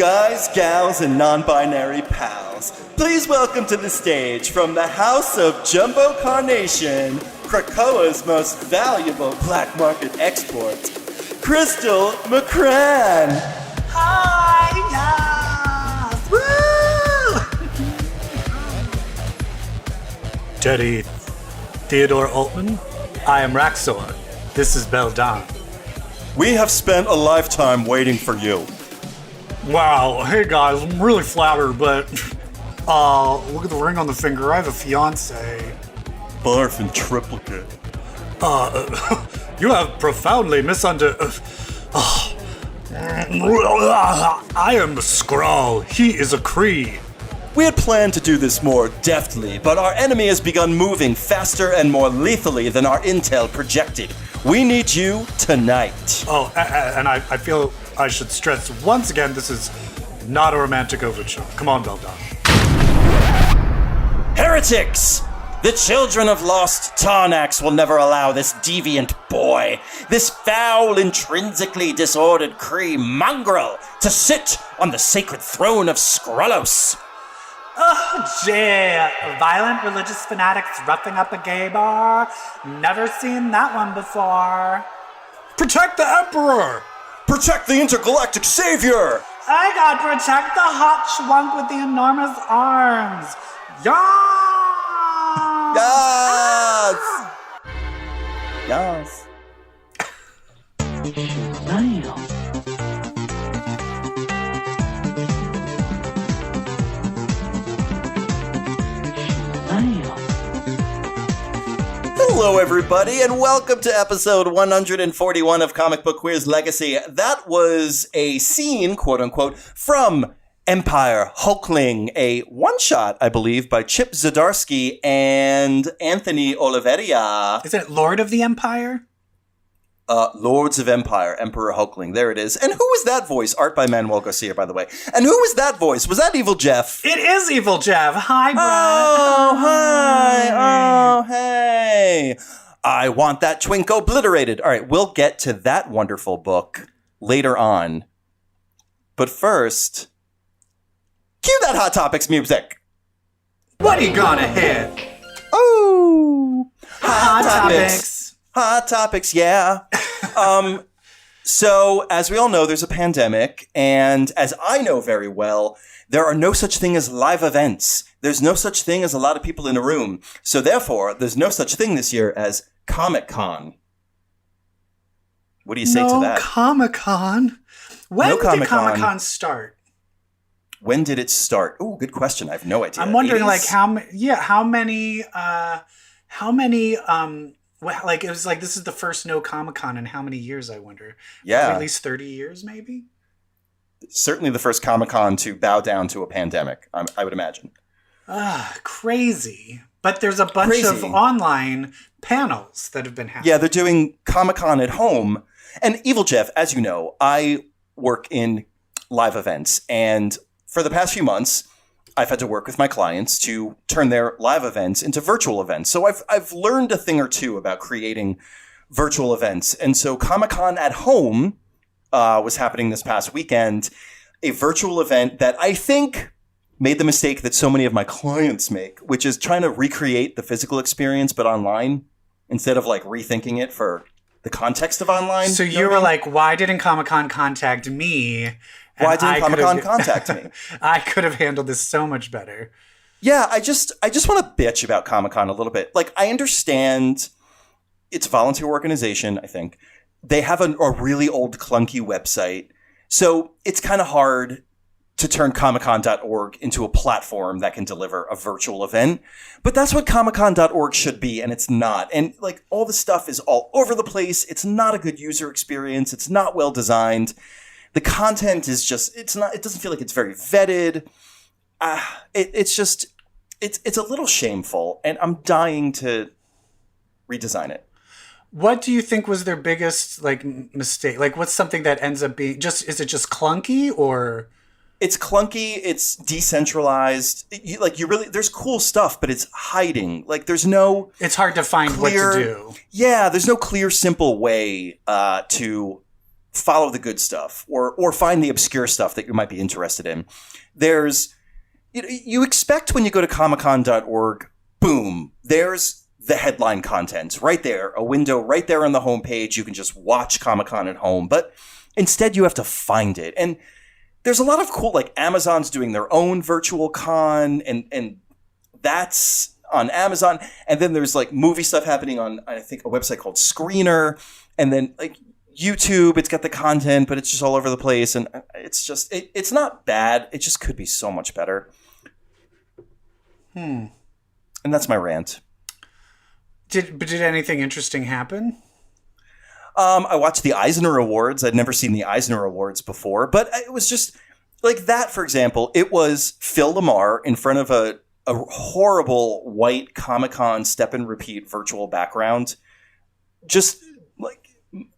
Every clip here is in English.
Guys, gals, and non-binary pals, please welcome to the stage from the House of Jumbo Carnation, Krakoa's most valuable black market export, Crystal McCran. Hi, yes! Woo! Teddy Theodore Altman, I am Raxor. This is Beldan. We have spent a lifetime waiting for you. Wow, hey guys, I'm really flattered, but look at the ring on the finger. I have a fiance. Barf in triplicate. You have profoundly I am a Skrull. He is a Kree. We had planned to do this more deftly, but our enemy has begun moving faster and more lethally than our intel projected. We need you tonight. Oh, and I feel I should stress once again, this is not a romantic overture. Come on, Beldan. Heretics! The children of lost Tarnax will never allow this deviant boy, this foul, intrinsically disordered Kree mongrel, to sit on the sacred throne of Skrullos. Oh, gee. Violent religious fanatics roughing up a gay bar? Never seen that one before. Protect the Emperor! Protect the intergalactic savior! I gotta protect the hot schwunk with the enormous arms. Yes! Damn. Hello, everybody, and welcome to episode 141 of Comic Book Queer's Legacy. That was a scene, quote-unquote, from Empire Hulkling, a one-shot, I believe, by Chip Zdarsky and Anthony Oliveria. Is it Lord of the Empire? Lords of Empire, Emperor Hulkling. There it is. And who was that voice? Art by Manuel Garcia, by the way. And who was that voice? Was that Evil Jeff? It is Evil Jeff. Hi, Brad. Oh, hi. Oh, hey. I want that twink obliterated. All right, we'll get to that wonderful book later on. But first, cue that Hot Topics music. What are you gonna hit? Oh, Hot Topics. Hot Topics, yeah. So, as we all know, there's a pandemic, and as I know very well, there are no such thing as live events. There's no such thing as a lot of people in a room. So, therefore, there's no such thing this year as Comic-Con. What do you say to that? Comic-Con? When did Comic-Con start? When did it start? Oh, good question. I have no idea. I'm wondering, 80s? like, it was like, this is the first no Comic-Con in how many years, I wonder? Yeah. At least 30 years, maybe? Certainly the first Comic-Con to bow down to a pandemic, I would imagine. Crazy. But there's a bunch of online panels that have been happening. Yeah, they're doing Comic-Con at home. And Evil Jeff, as you know, I work in live events. And for the past few months, I've had to work with my clients to turn their live events into virtual events. So I've learned a thing or two about creating virtual events. And so Comic-Con at home was happening this past weekend, a virtual event that I think made the mistake that so many of my clients make, which is trying to recreate the physical experience but online instead of like rethinking it for the context of online. So you were like, why didn't Comic-Con contact me? And why didn't Comic-Con contact me? I could have handled this so much better. Yeah, I just want to bitch about Comic-Con a little bit. Like, I understand it's a volunteer organization, I think. They have a really old, clunky website. So it's kind of hard to turn Comic-Con.org into a platform that can deliver a virtual event. But that's what Comic-Con.org should be, and it's not. And, like, all the stuff is all over the place. It's not a good user experience. It's not well designed. The content is just, it doesn't feel like it's very vetted. It's a little shameful, and I'm dying to redesign it. What do you think was their biggest, like, mistake? Like, what's something that ends up being is it just clunky, or? It's clunky. It's decentralized. There's cool stuff, but it's hiding. Like, there's no. It's hard to find what to do. Yeah, there's no clear, simple way to follow the good stuff or find the obscure stuff that you might be interested in. There's, you expect when you go to comiccon.org, boom, there's the headline content right there, a window right there on the homepage. You can just watch Comic-Con at home, but instead you have to find it. And there's a lot of cool, like Amazon's doing their own virtual con, and that's on Amazon. And then there's like movie stuff happening on, I think, a website called Screener. And then like YouTube, it's got the content, but it's just all over the place. And it's just, it's not bad. It just could be so much better. And that's my rant. Did anything interesting happen? I watched the Eisner Awards. I'd never seen the Eisner Awards before, but it was just like that, for example. It was Phil Lamar in front of a horrible white Comic-Con step and repeat virtual background, just like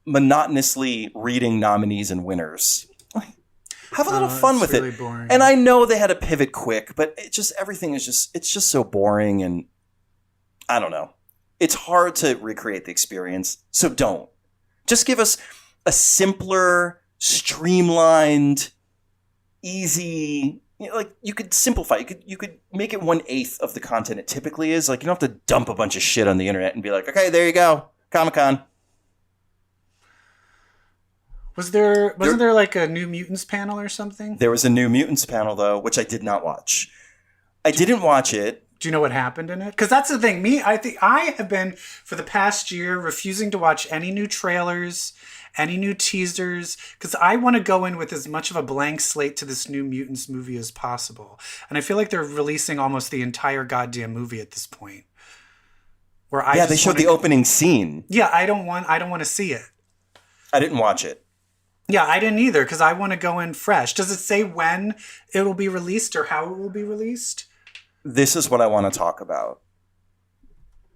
monotonously reading nominees and winners. Have a little fun with really it. Boring. And I know they had to pivot quick, but it just, everything is just, it's just so boring. And I don't know. It's hard to recreate the experience. So don't. Just give us a simpler, streamlined, easy, like you could simplify. You could make it 1/8 of the content it typically is. Like you don't have to dump a bunch of shit on the internet and be like, okay, there you go, Comic-Con. Wasn't there like a New Mutants panel or something? There was a New Mutants panel though, which I did not watch. I didn't watch it. Do you know what happened in it? Because that's the thing. I think I have been, for the past year, refusing to watch any new trailers, any new teasers, because I want to go in with as much of a blank slate to this New Mutants movie as possible. And I feel like they're releasing almost the entire goddamn movie at this point. They showed the opening scene. Yeah, I don't want to see it. I didn't watch it. Yeah, I didn't either, because I want to go in fresh. Does it say when it will be released or how it will be released? This is what I want to talk about.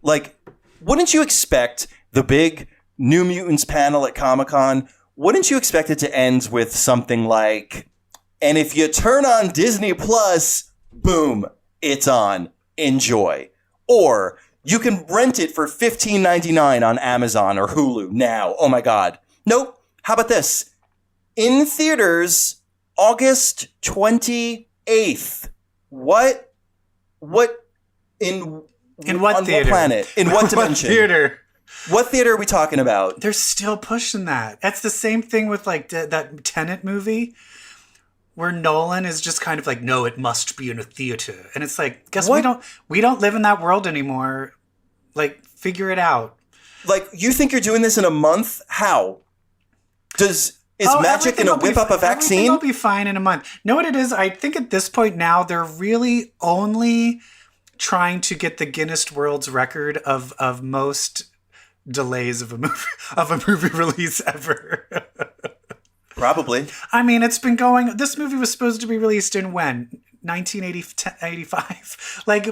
Like, wouldn't you expect the big New Mutants panel at Comic-Con, wouldn't you expect it to end with something like, and if you turn on Disney Plus, boom, it's on. Enjoy. Or you can rent it for $15.99 on Amazon or Hulu now. Oh my God. Nope. How about this? In theaters, August 28th. What in what theater? What planet? In what dimension? What theater? What theater are we talking about? They're still pushing that. That's the same thing with like that Tenet movie, where Nolan is just kind of like, no, it must be in a theater, and it's like, guess what? we don't live in that world anymore. Like, figure it out. Like, you think you're doing this in a month? How? Is magic going to whip up a vaccine? Everything will be fine in a month. Know what it is? I think at this point now, they're really only trying to get the Guinness World's Record of most delays of a movie release ever. Probably. I mean, it's been going. This movie was supposed to be released in when? 1985. Like,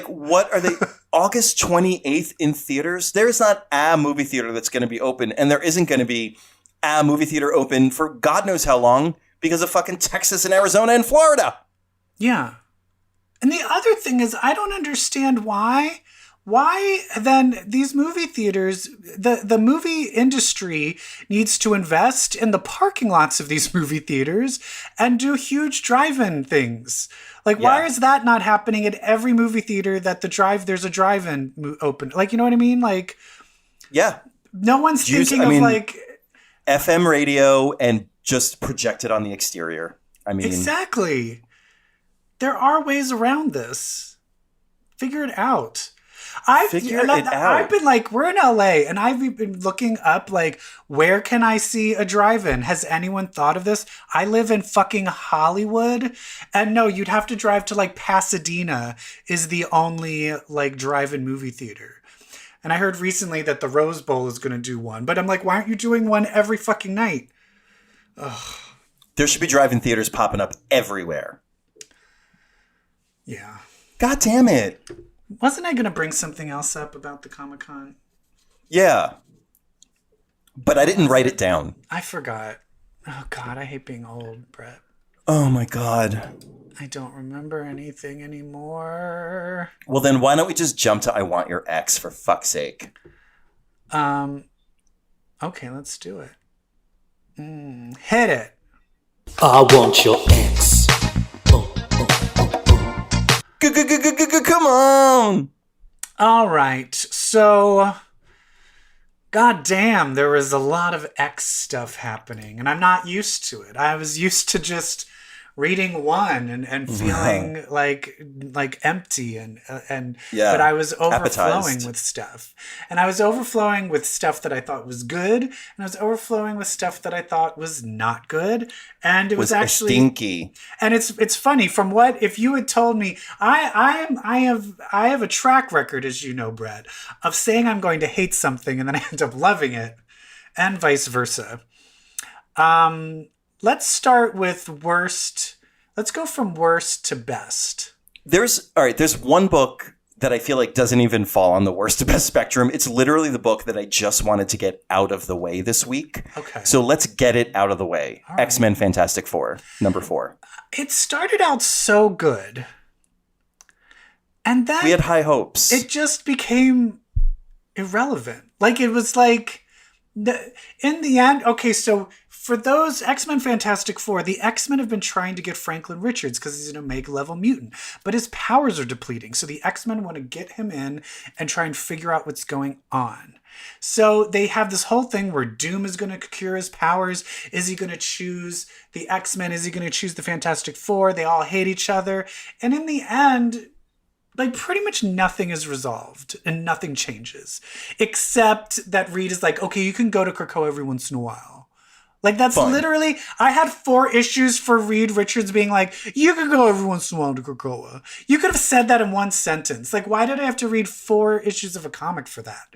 what are they? August 28th in theaters? There's not a movie theater that's going to be open, and there isn't going to be a movie theater open for God knows how long because of fucking Texas and Arizona and Florida. Yeah. And the other thing is, I don't understand why then these movie theaters, the movie industry needs to invest in the parking lots of these movie theaters and do huge drive-in things. Like, why is that not happening at every movie theater that there's a drive-in open? Like, you know what I mean? Like, yeah. No one's thinking of like FM radio and just project it on the exterior. I mean, exactly. There are ways around this. Figure it out. I've been like, we're in LA, and I've been looking up, like, where can I see a drive-in? Has anyone thought of this? I live in fucking Hollywood, and no, you'd have to drive to, like, Pasadena is the only, like, drive-in movie theater. And I heard recently that the Rose Bowl is going to do one, but I'm like, why aren't you doing one every fucking night? Ugh. There should be drive-in theaters popping up everywhere. Yeah. God damn it. Wasn't I going to bring something else up about the Comic-Con? Yeah. But I didn't write it down. I forgot. Oh, God, I hate being old, Brett. Oh, my God. I don't remember anything anymore. Well, then why don't we just jump to I Want Your Ex, for fuck's sake? Okay, let's do it. Hit it. I want your ex. Come on. All right. So, goddamn, there was a lot of X stuff happening, and I'm not used to it. I was used to just reading one and feeling like empty and but I was overflowing with stuff. And I was overflowing with stuff that I thought was good, and I was overflowing with stuff that I thought was not good. And it was actually stinky. And it's funny, from what if you had told me, I have a track record, as you know, Brett, of saying I'm going to hate something and then I end up loving it, and vice versa. Let's start with worst. Let's go from worst to best. There's one book that I feel like doesn't even fall on the worst to best spectrum. It's literally the book that I just wanted to get out of the way this week. Okay. So let's get it out of the way. All right. X-Men Fantastic Four, number 4. It started out so good. And then we had high hopes. It just became irrelevant. Like, it was like, in the end, okay, so for those X-Men Fantastic Four, the X-Men have been trying to get Franklin Richards because he's an Omega-level mutant, but his powers are depleting. So the X-Men want to get him in and try and figure out what's going on. So they have this whole thing where Doom is going to cure his powers. Is he going to choose the X-Men? Is he going to choose the Fantastic Four? They all hate each other. And in the end, like, pretty much nothing is resolved and nothing changes, except that Reed is like, okay, you can go to Krakoa every once in a while. Like, that's fun. Literally, I had 4 issues for Reed Richards being like, you can go every once in a while to Krakoa. You could have said that in one sentence. Like, why did I have to read 4 issues of a comic for that?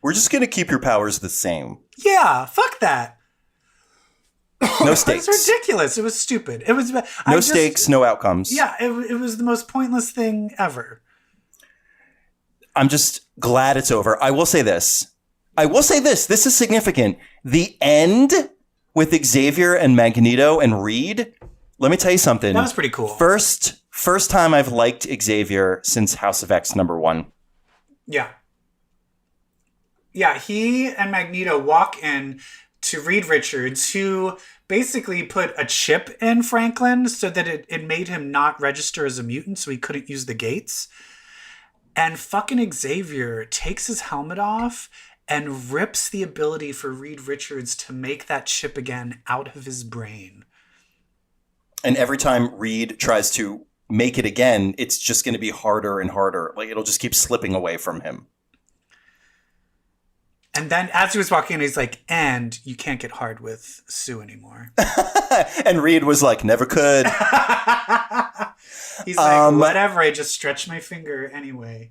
We're just going to keep your powers the same. Yeah, fuck that. No stakes. It was ridiculous. It was stupid. It was no stakes, no outcomes. Yeah, it was the most pointless thing ever. I'm just glad it's over. I will say this. This is significant. The end with Xavier and Magneto and Reed. Let me tell you something. That was pretty cool. First time I've liked Xavier since House of X #1. Yeah. Yeah, he and Magneto walk in to Reed Richards, who basically put a chip in Franklin so that it made him not register as a mutant, so he couldn't use the gates. And fucking Xavier takes his helmet off and rips the ability for Reed Richards to make that chip again out of his brain. And every time Reed tries to make it again, it's just going to be harder and harder. Like, it'll just keep slipping away from him. And then as he was walking in, he's like, and you can't get hard with Sue anymore. And Reed was like, never could. He's like, whatever, I just stretched my finger anyway.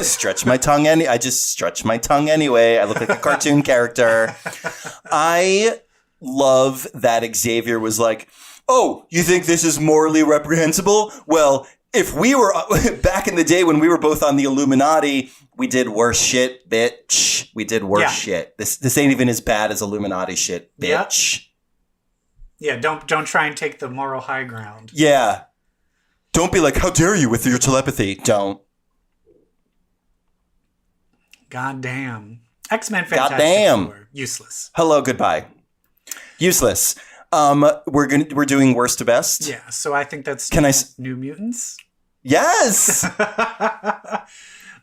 Stretch my tongue I just stretch my tongue anyway. I look like a cartoon character. I love that Xavier was like, oh, you think this is morally reprehensible? Well, if we were back in the day when we were both on the Illuminati, we did worse shit, bitch. We did worse shit. This ain't even as bad as Illuminati shit, bitch. Yeah, don't try and take the moral high ground. Yeah. Don't be like, how dare you with your telepathy. Don't. Goddamn. X-Men Fantastic Four. Useless. Hello, goodbye. Useless. We're doing worst to best. Yeah, so I think that's New Mutants. Yes.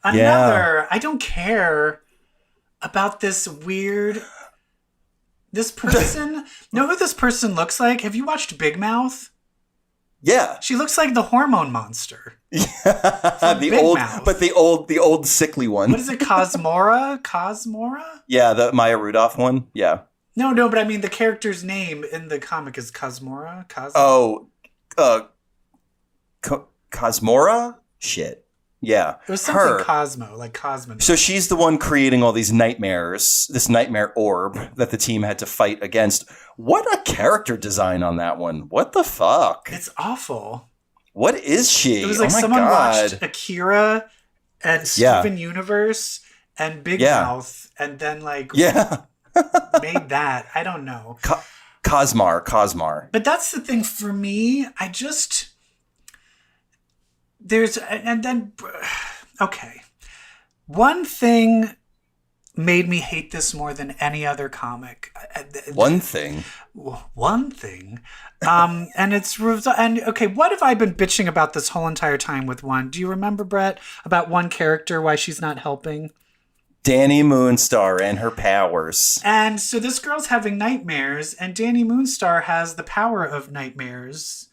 Another. I don't care about this person. Know who this person looks like? Have you watched Big Mouth? Yeah. She looks like the hormone monster. Yeah. the old sickly one. What is it? Cosmora? Yeah, the Maya Rudolph one. Yeah. No, but I mean the character's name in the comic is Cosmora. Cosmora? Shit. Yeah. It was something Cosmo, like Cosmo. So she's the one creating all these nightmares, this nightmare orb that the team had to fight against. What a character design on that one. What the fuck? It's awful. What is she? It was like someone watched Akira and Steven Universe and Big Mouth and then like made that. I don't know. Cosmar. But that's the thing for me. Okay. One thing made me hate this more than any other comic. One thing. And okay, what have I been bitching about this whole entire time with one? Do you remember, Brett, about one character, why she's not helping? Danny Moonstar and her powers. And so this girl's having nightmares, and Danny Moonstar has the power of nightmares.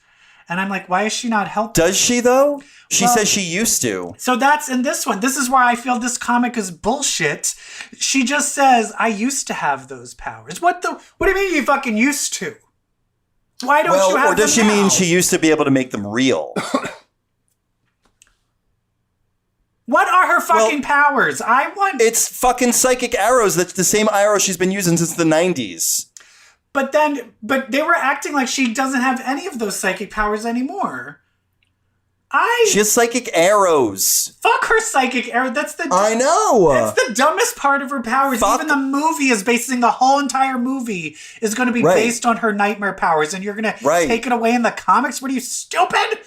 And I'm like, why is she not helping? Does she, though? She says she used to. So that's in this one. This is why I feel this comic is bullshit. She just says, I used to have those powers. What do you mean you fucking used to? Why don't you have them? Or does she mean she used to be able to make them real? What are her fucking powers? It's fucking psychic arrows. That's the same arrow she's been using since the 90s. But they were acting like she doesn't have any of those psychic powers anymore. She has psychic arrows. Fuck her psychic arrow. I know. That's the dumbest part of her powers. Even the movie is basing the whole entire movie is going to be based on her nightmare powers, and you're going to take it away in the comics? What are you, stupid?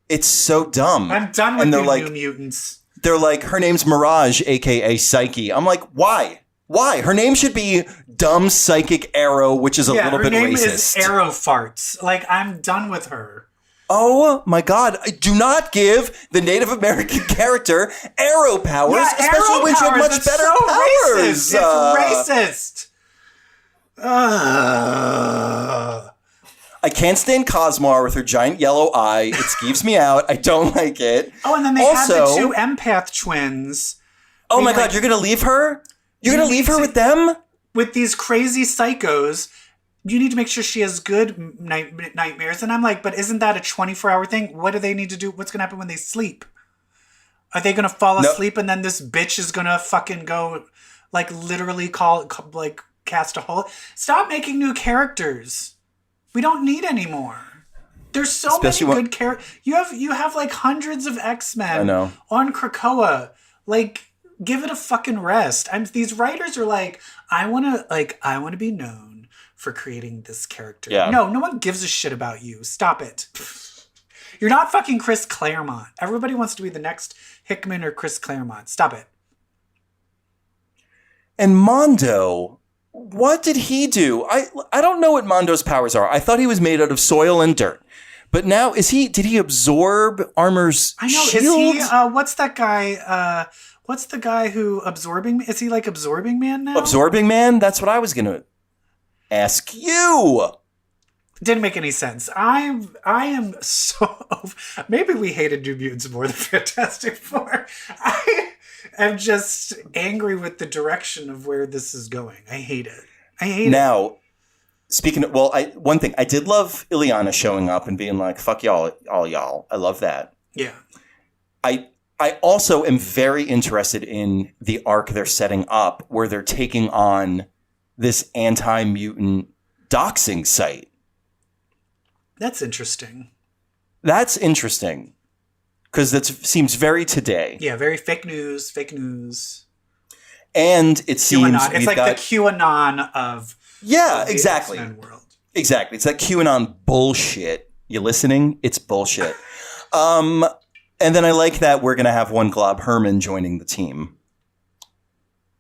It's so dumb. I'm done with New Mutants. They're like, her name's Mirage, a.k.a. Psyche. I'm like, why? Why? Her name should be Dumb Psychic Arrow, which is a little bit racist. Her name is Arrow Farts. Like, I'm done with her. Oh my God. Do not give the Native American character arrow powers, especially when she had much better powers. It's racist. I can't stand Cosmar with her giant yellow eye. It skeeves me out. I don't like it. Oh, and then they have the two empath twins. Oh my God, you're going to leave her? You're going to leave her with them? With these crazy psychos. You need to make sure she has good nightmares. And I'm like, but isn't that a 24-hour thing? What do they need to do? What's going to happen when they sleep? Are they going to fall asleep and then this bitch is going to fucking go, like, literally cast a hole? Stop making new characters. We don't need any more. There's so many good characters. You have like hundreds of X-Men on Krakoa. Like, give it a fucking rest. These writers are like, I want to be known for creating this character. Yeah. No one gives a shit about you. Stop it. You're not fucking Chris Claremont. Everybody wants to be the next Hickman or Chris Claremont. Stop it. And Mondo, what did he do? I don't know what Mondo's powers are. I thought he was made out of soil and dirt. But now, did he absorb armor's shield? Is he, what's that guy, what's the guy who is he like Absorbing Man now? Absorbing Man? That's what I was going to ask you. Didn't make any sense. I am so... Maybe we hated New Mutants more than Fantastic Four. I am just angry with the direction of where this is going. I hate it. Now, speaking of... one thing. I did love Ileana showing up and being like, fuck y'all, all y'all. I love that. Yeah. I also am very interested in the arc they're setting up where they're taking on this anti-mutant doxing site. That's interesting. Because that seems very today. Yeah, very fake news. And it seems QAnon. It's like the QAnon of the X-Men world. Exactly. It's that QAnon bullshit. You listening? It's bullshit. And then I like that we're going to have one Glob Herman joining the team.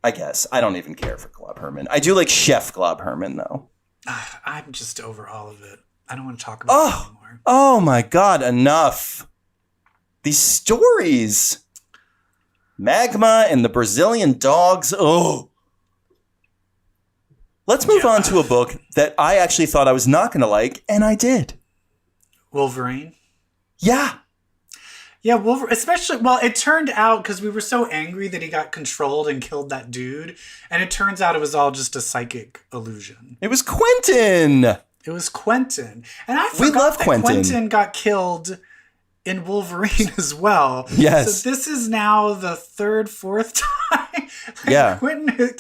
I guess. I don't even care for Glob Herman. I do like Chef Glob Herman, though. I'm just over all of it. I don't want to talk about it anymore. Oh, my God. Enough. These stories. Magma and the Brazilian dogs. Oh. Let's move on to a book that I actually thought I was not going to like, and I did. Wolverine? Yeah. Yeah, Wolverine, especially, it turned out, because we were so angry that he got controlled and killed that dude, and it turns out it was all just a psychic illusion. It was Quentin! And I forgot that Quentin got killed in Wolverine as well. Yes. So this is now the third, fourth time. Quentin,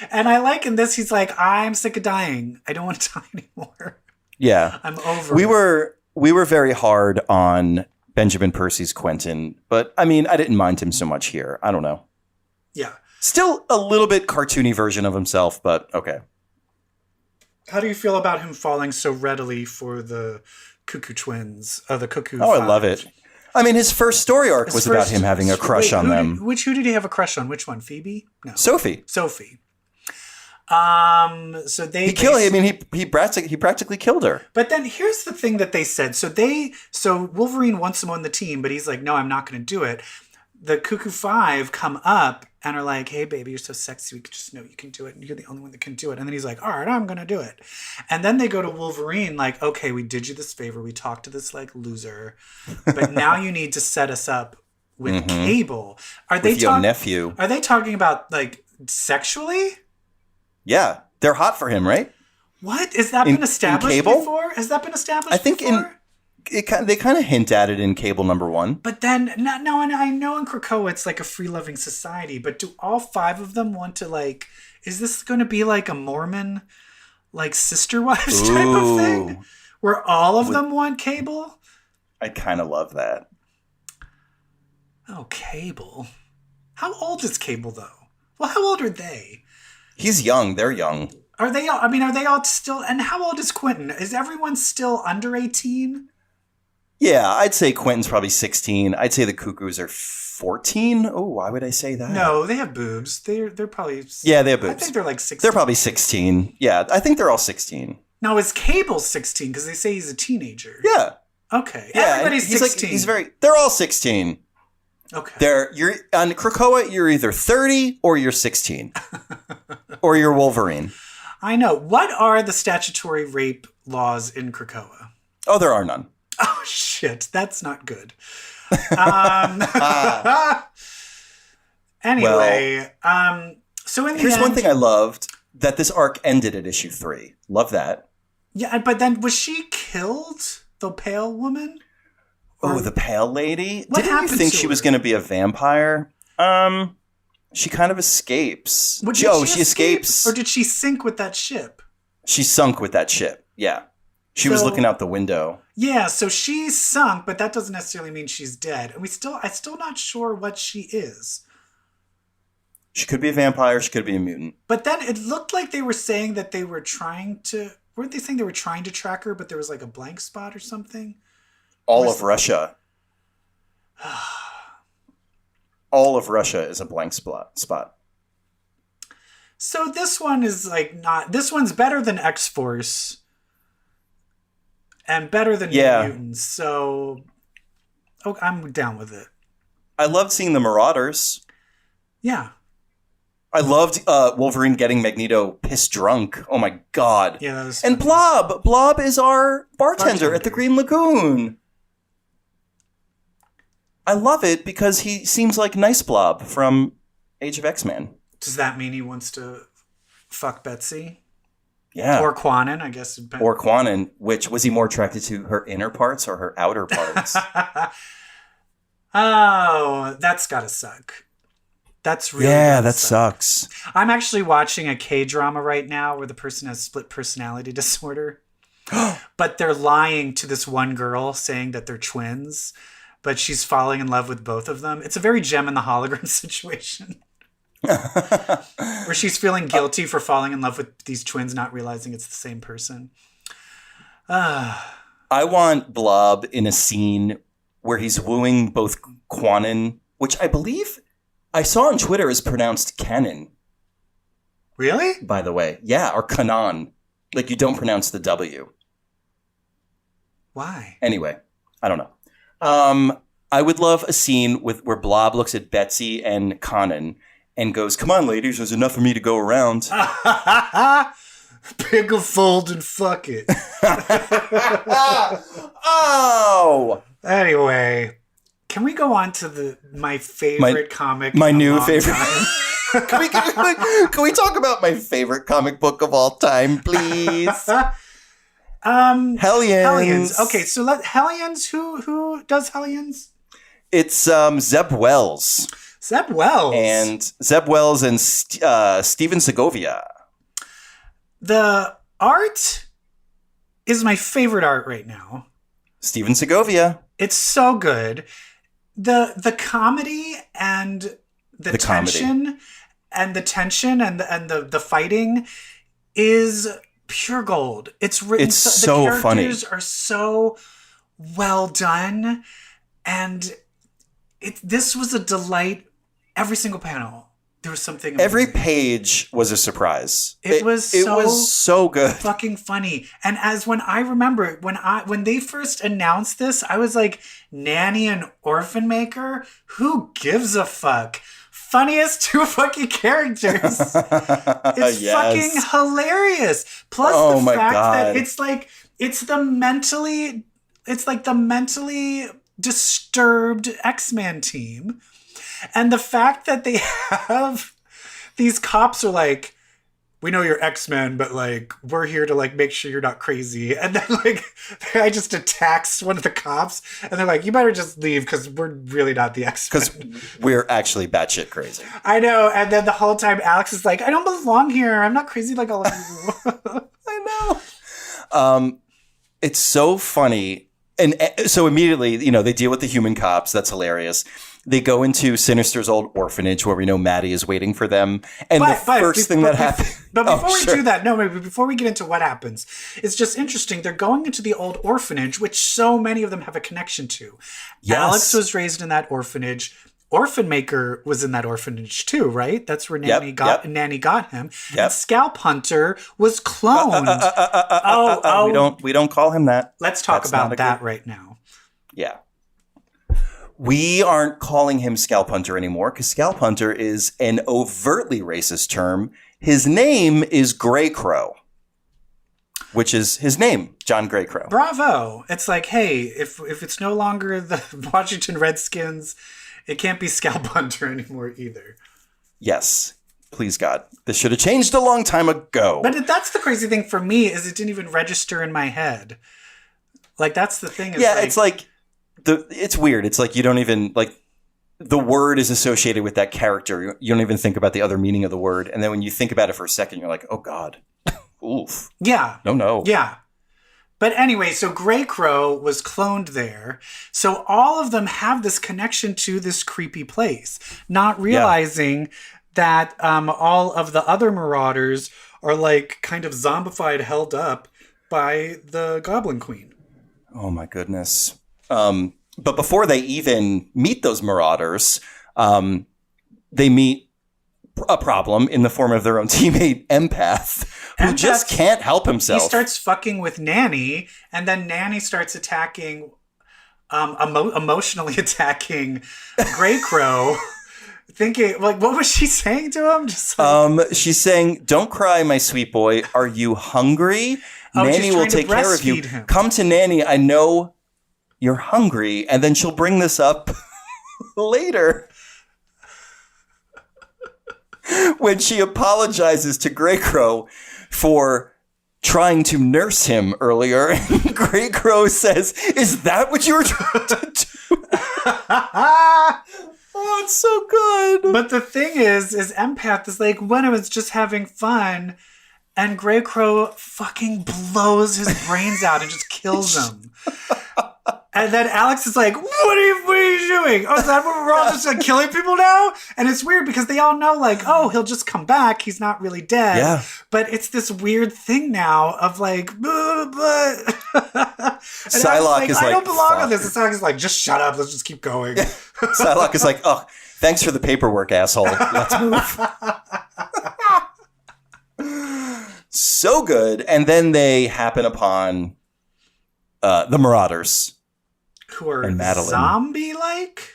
and I like in this, he's like, I'm sick of dying. I don't want to die anymore. Yeah. I'm over We were very hard on Benjamin Percy's Quentin, but I mean, I didn't mind him so much here. I don't know. Yeah. Still a little bit cartoony version of himself, but okay. How do you feel about him falling so readily for the Cuckoo Twins? The Cuckoo Oh, Five? I love it. I mean, his first story arc was about him having a crush on them. Who did he have a crush on? Which one? Phoebe? No. Sophie. So they killed. I mean, he practically killed her. But then here's the thing that they said. So Wolverine wants him on the team, but he's like, no, I'm not going to do it. The Cuckoo Five come up and are like, hey, baby, you're so sexy. We just know you can do it. You're the only one that can do it. And then he's like, all right, I'm going to do it. And then they go to Wolverine like, okay, we did you this favor. We talked to this like loser, but now you need to set us up with Cable. With your nephew. Are they talking about like sexually? Yeah. They're hot for him, right? What? Has that been established before? Has that been established I think before? They kind of hint at it in Cable #1. But then, no, and I know in Krakoa it's like a free-loving society, but do all 5 of them want to, like, is this going to be like a Mormon, like, sister wives type of thing? Where all of them want Cable? I kind of love that. Oh, Cable. How old is Cable, though? Well, how old are they? He's young. They're young. Are they all still, and how old is Quentin? Is everyone still under 18? Yeah, I'd say Quentin's probably 16. I'd say the Cuckoos are 14. Oh, why would I say that? No, they have boobs. They're probably... Yeah, they have boobs. I think they're like 16. They're probably 16. Yeah, I think they're all 16. Now, is Cable 16? Because they say he's a teenager. Yeah. Okay. Yeah, everybody's 16. They're all 16. Okay. You're on Krakoa, you're either 30 or you're 16. Or you're Wolverine. I know. What are the statutory rape laws in Krakoa? Oh, there are none. Oh, shit. That's not good. Anyway, so in the here's end, one thing I loved, that this arc ended at issue 3. Love that. Yeah, but then was she killed? The pale woman? Oh, the pale lady? What Didn't you think she was going to be a vampire? She kind of escapes. She escapes. Or did she sink with that ship? She sunk with that ship, yeah. She was looking out the window. Yeah, so she's sunk, but that doesn't necessarily mean she's dead. And I'm still not sure what she is. She could be a vampire, she could be a mutant. But then it looked like they were saying that they were weren't they saying they were trying to track her, but there was like a blank spot or something? All of Russia. All of Russia is a blank spot. So this one is like this one's better than X-Force. And better than Mutants, so I'm down with it. I loved seeing the Marauders. Yeah. I loved Wolverine getting Magneto pissed drunk. Oh my god. Yeah, that was and Blob. Blob is our bartender at the Green Lagoon. I love it because he seems like Nice Blob from Age of X-Men. Does that mean he wants to fuck Betsy? Yeah. Or Quanon, I guess. Or Quanon, which was he more attracted to her inner parts or her outer parts? Oh, that's gotta suck. That's really that sucks. I'm actually watching a K-drama right now where the person has split personality disorder. But they're lying to this one girl saying that they're twins, but she's falling in love with both of them. It's a very Gem and the Hologram situation. Where she's feeling guilty for falling in love with these twins, not realizing it's the same person. I want Blob in a scene where he's wooing both Quanon, which I believe I saw on Twitter is pronounced Canon. Really? By the way. Yeah, or Kanan. Like you don't pronounce the W. Why? Anyway, I don't know. I would love a scene where Blob looks at Betsy and Kanan and goes, "Come on, ladies, there's enough for me to go around." Pick a fold and fuck it. Oh! Anyway, can we go on to my favorite comic? My new favorite. Can we talk about my favorite comic book of all time, please? Hellions. Okay, so Hellions. Who does Hellions? It's Zeb Wells. Zeb Wells. And Zeb Wells and Steven Segovia. The art is my favorite art right now. Steven Segovia. It's so good. The comedy and the tension and the fighting is pure gold. It's written. It's so funny. The characters are so well done. And this was a delight. Every single panel, there was something amazing. Every page was a surprise. It was so good. Fucking funny. And when they first announced this, I was like, Nanny and Orphan Maker? Who gives a fuck? Funniest two fucking characters. It's fucking hilarious. Plus the fact that it's the mentally disturbed X-Men team. And the fact that they have these cops are like, we know you're X-Men, but like, we're here to like make sure you're not crazy. And then like, the guy just attacks one of the cops and they're like, you better just leave because we're really not the X-Men. Because we're actually batshit crazy. I know. And then the whole time Alex is like, I don't belong here. I'm not crazy like all of you. I know. It's so funny. And so immediately, they deal with the human cops. That's hilarious. They go into Sinister's old orphanage where we know Maddie is waiting for them. And the first thing that happens... But before we do that, before we get into what happens, it's just interesting. They're going into the old orphanage, which so many of them have a connection to. Yes. Alex was raised in that orphanage. Orphan Maker was in that orphanage too, right? That's where Nanny got him. Yep. And Scalp Hunter was cloned. We don't call him that. Let's talk about that right now. Yeah. We aren't calling him Scalp Hunter anymore because Scalp Hunter is an overtly racist term. His name is Grey Crow, which is his name, John Grey Crow. Bravo. It's like, hey, if it's no longer the Washington Redskins, it can't be Scalp Hunter anymore either. Yes. Please, God. This should have changed a long time ago. But that's the crazy thing for me is it didn't even register in my head. Like, that's the thing. It's like... It's weird. It's like you don't even like the word is associated with that character. You don't even think about the other meaning of the word. And then when you think about it for a second, you're like, oh God. Oof. Yeah. No. Yeah. But anyway, so Grey Crow was cloned there. So all of them have this connection to this creepy place, not realizing that all of the other Marauders are like kind of zombified, held up by the Goblin Queen. Oh my goodness. But before they even meet those Marauders, they meet a problem in the form of their own teammate, Empath, who just can't help himself. He starts fucking with Nanny, and then Nanny starts attacking, emotionally attacking Grey Crow. Thinking, like, what was she saying to him? Just like, she's saying, don't cry, my sweet boy. Are you hungry? Nanny will take care of you. Him. Come to Nanny. I know you're hungry. And then she'll bring this up later when she apologizes to Grey Crow for trying to nurse him earlier. And Grey Crow says, is that what you were trying to do? Oh, it's so good. But the thing is Empath is like, when I was just having fun, and Grey Crow fucking blows his brains out and just kills him. And then Alex is like, what are you doing? Oh, is that what we're all just like killing people now? And it's weird because they all know like, oh, he'll just come back. He's not really dead. Yeah. But it's this weird thing now of like, Psylocke is like, I don't belong on this. And Psylocke is like, just shut up. Let's just keep going. Psylocke is like, oh, thanks for the paperwork, asshole. Let's move. So good. And then they happen upon the Marauders. Who are zombie-like?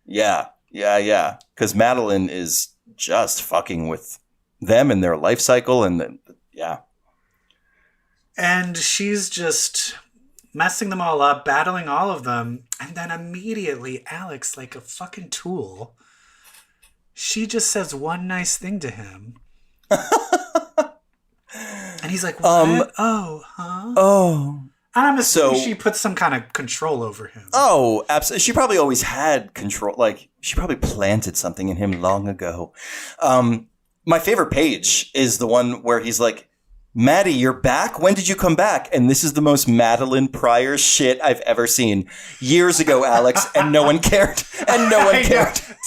Yeah. Because Madeline is just fucking with them and their life cycle. And And she's just messing them all up, battling all of them. And then immediately, Alex, like a fucking tool, she just says one nice thing to him. And he's like, what? Oh. And I'm assuming she put some kind of control over him. Oh, absolutely. She probably always had control. Like, she probably planted something in him long ago. My favorite page is the one where he's like, Maddie, you're back? When did you come back? And this is the most Madeline Pryor shit I've ever seen. Years ago, Alex, and no one cared.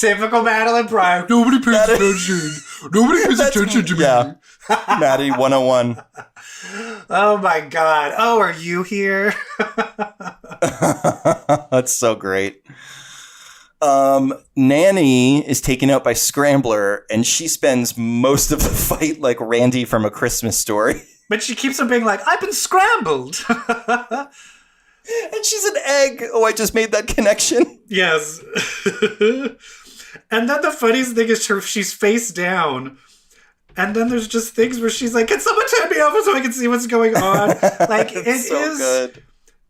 Typical Madeline Pryor. Nobody pays attention. Nobody pays attention to me. Yeah. Maddie 101. Oh my God. Oh, are you here? That's so great. Nanny is taken out by Scrambler, and she spends most of the fight like Randy from A Christmas Story. But she keeps on being like, I've been scrambled. And she's an egg. Oh, I just made that connection. Yes. And then the funniest thing is she's face down. And then there's just things where she's like, can someone turn me over so I can see what's going on? Like, it is good.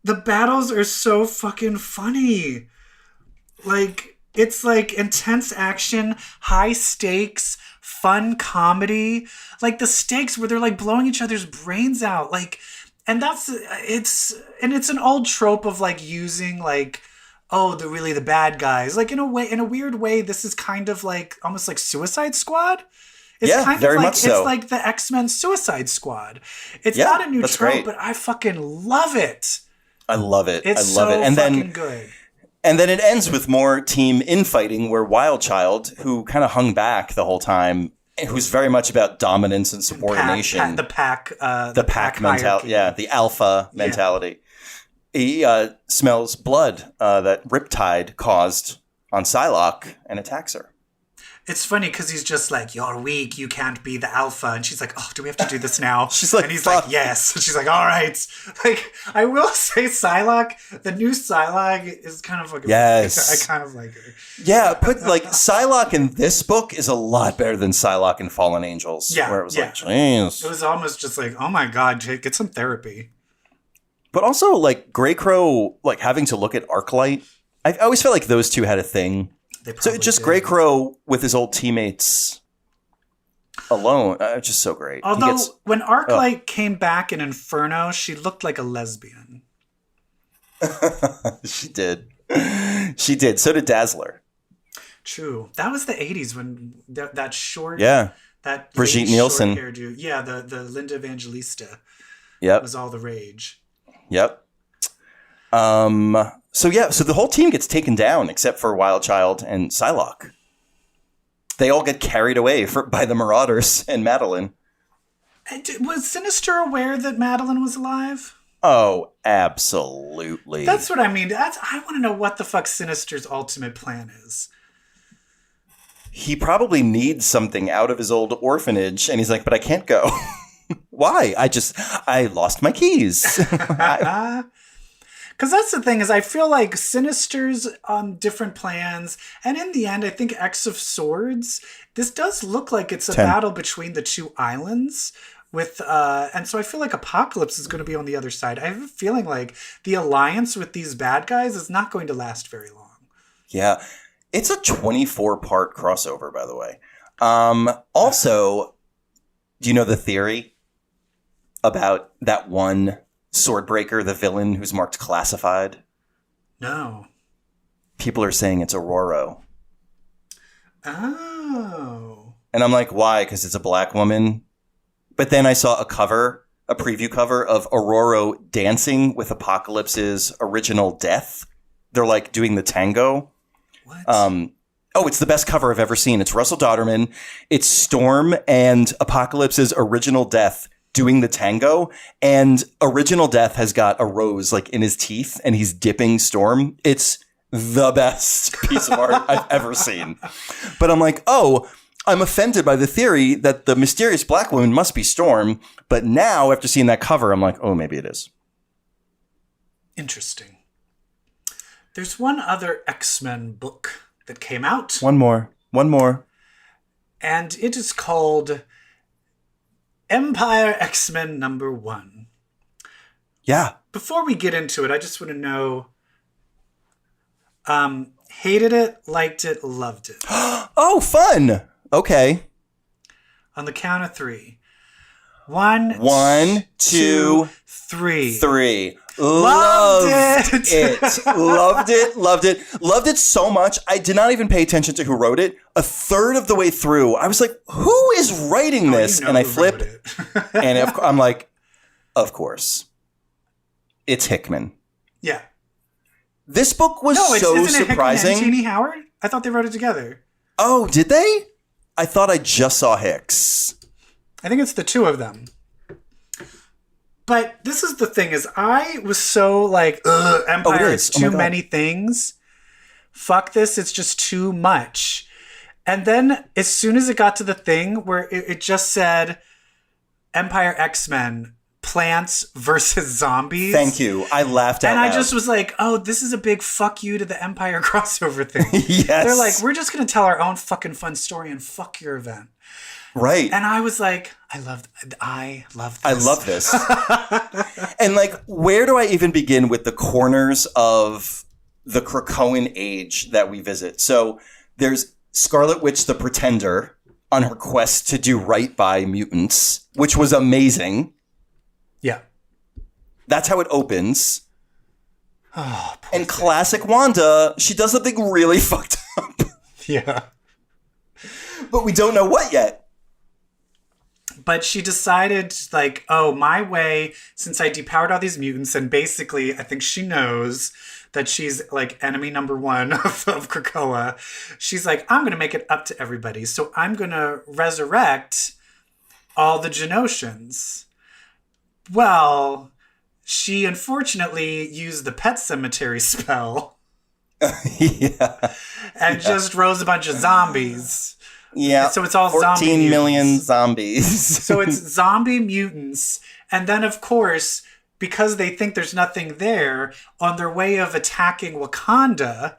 The battles are so fucking funny. Like, it's like intense action, high stakes, fun comedy. Like the stakes where they're like blowing each other's brains out. Like, and it's an old trope of like using like, oh, the bad guys. Like in a weird way, this is kind of like almost like Suicide Squad. It's kind very of like much so. It's like the X-Men Suicide Squad. It's not a new trope, great. But I fucking love it. I love it. It's so fucking good. And then it ends with more team infighting where Wildchild, who kind of hung back the whole time, who's very much about dominance and subordination. The pack mentality. Yeah, the alpha mentality. He smells blood that Riptide caused on Psylocke and attacks her. It's funny because he's just like, you're weak, you can't be the alpha. And she's like, oh, do we have to do this now? She's like, and he's like, yes. And she's like, all right. Like, I will say Psylocke, the new Psylocke is kind of like, yes. I kind of like her. Yeah, but like Psylocke in this book is a lot better than Psylocke in Fallen Angels. Yeah. Where it was like, jeez. It was almost just like, oh my God, Jake, get some therapy. But also like Grey Crow, like having to look at Arclight. I always felt like those two had a thing. So just Grey Crow with his old teammates alone, just so great. Although when Arclight came back in Inferno, she looked like a lesbian. She did. She did. So did Dazzler. True. That was the 80s when that short... Yeah. That Brigitte Nielsen. Hairdo. Yeah, the Linda Evangelista. Yep. Was all the rage. Yep. So the whole team gets taken down except for Wildchild and Psylocke. They all get carried away by the Marauders and Madeline. Was Sinister aware that Madeline was alive? Oh, absolutely. That's what I mean. I want to know what the fuck Sinister's ultimate plan is. He probably needs something out of his old orphanage, and he's like, but I can't go. Why? I lost my keys. Because that's the thing is I feel like Sinister's on different plans. And in the end, I think X of Swords, this does look like it's a battle between the two islands. And so I feel like Apocalypse is going to be on the other side. I have a feeling like the alliance with these bad guys is not going to last very long. Yeah. It's a 24-part crossover, by the way. Also, do you know the theory about that one Swordbreaker, the villain who's marked classified? No. People are saying it's Aurora. Oh. And I'm like, why? Because it's a black woman. But then I saw a preview cover of Aurora dancing with Apocalypse's original Death. They're like doing the tango. What? It's the best cover I've ever seen. It's Russell Dodderman. It's Storm and Apocalypse's original Death doing the tango, and Original Death has got a rose like in his teeth and he's dipping Storm. It's the best piece of art I've ever seen. But I'm like, I'm offended by the theory that the mysterious black woman must be Storm. But now after seeing that cover, I'm like, maybe it is. Interesting. There's one other X-Men book that came out. One more. And it is called Empire X-Men #1. Yeah. Before we get into it, I just want to know, hated it, liked it, loved it. Oh, fun. Okay. On the count of 3. 1, 2, 3. 3. Loved it. Loved it so much. I did not even pay attention to who wrote it. A third of the way through, I was like, who is writing this? And I flip and I'm like, of course. It's Hickman. Yeah. This book was so surprising. Hickman and Jeannie Howard? I thought they wrote it together. Oh, did they? I thought I just saw Hicks. I think it's the two of them. But this is the thing is I was so like, Empire is too many things. fuck this, it's just too much. And then as soon as it got to the thing where it just said Empire X-Men, Plants versus Zombies. Thank you. I laughed out loud. And I just was like, oh, this is a big fuck you to the Empire crossover thing. Yes. They're like, we're just going to tell our own fucking fun story and fuck your event. Right. And I was like, I love this. I love this. And like, where do I even begin with the corners of the Krakoan age that we visit? So there's Scarlet Witch the Pretender on her quest to do right by mutants, which was amazing. Yeah. That's how it opens. Oh, and classic Wanda, she does something really fucked up. Yeah. But we don't know what yet. But she decided, like, oh, my way, since I depowered all these mutants, and basically I think she knows that she's, like, enemy number one of Krakoa. She's like, I'm going to make it up to everybody. So I'm going to resurrect all the Genosians. Well, she unfortunately used the Pet Cemetery spell. And just rose a bunch of zombies. Yeah. So it's all 14 million zombies. So it's zombie mutants. And then, of course, because they think there's nothing there, on their way of attacking Wakanda,